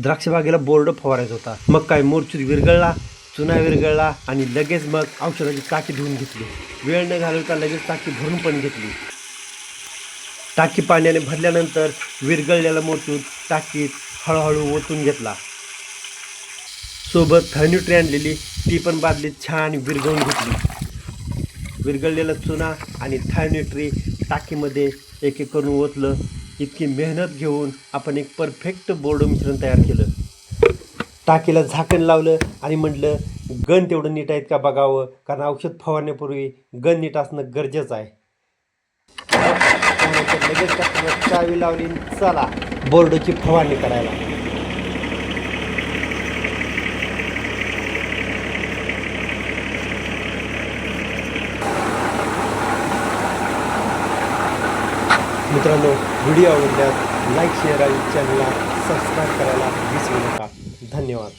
द्राक्ष बागेला बोर्ड फवारायचा होता. मग काय मोर्चूत विरघळला, चुना विरघळला आणि लगेच मग औषधाची टाकी धुवून घेतली. वेळ न घालवता लगेच टाकी भरून पण घेतली. टाकी पाण्याने भरल्यानंतर विरघळलेला मोर्चूत टाकीत हळूहळू ओतून घेतला. सोबत थर्न्यूट्री आणलेली ती पण बादलीत छान विरघळून घेतली. विरघळलेला चुना आणि थर्न्यूट्री टाकीमध्ये एक एक करून ओतलं. इतकी मेहनत घेऊन आपण एक परफेक्ट बोर्ड मिश्रण तयार केलं. टाकीला झाकण लावलं आणि म्हटलं गन तेवढं नीट आहेत का बघावं, कारण औषध फवारण्यापूर्वी गन नीट असणं गरजेचं आहे. त्यानंतर लगेच टाकीला चावी लावली, चला बोर्डची फवारणी करायला. मित्रांनो, व्हिडिओ आवडल्यास लाईक, शेअर आणि चॅनलला सबस्क्राईब करायला विसरू नका. धन्यवाद.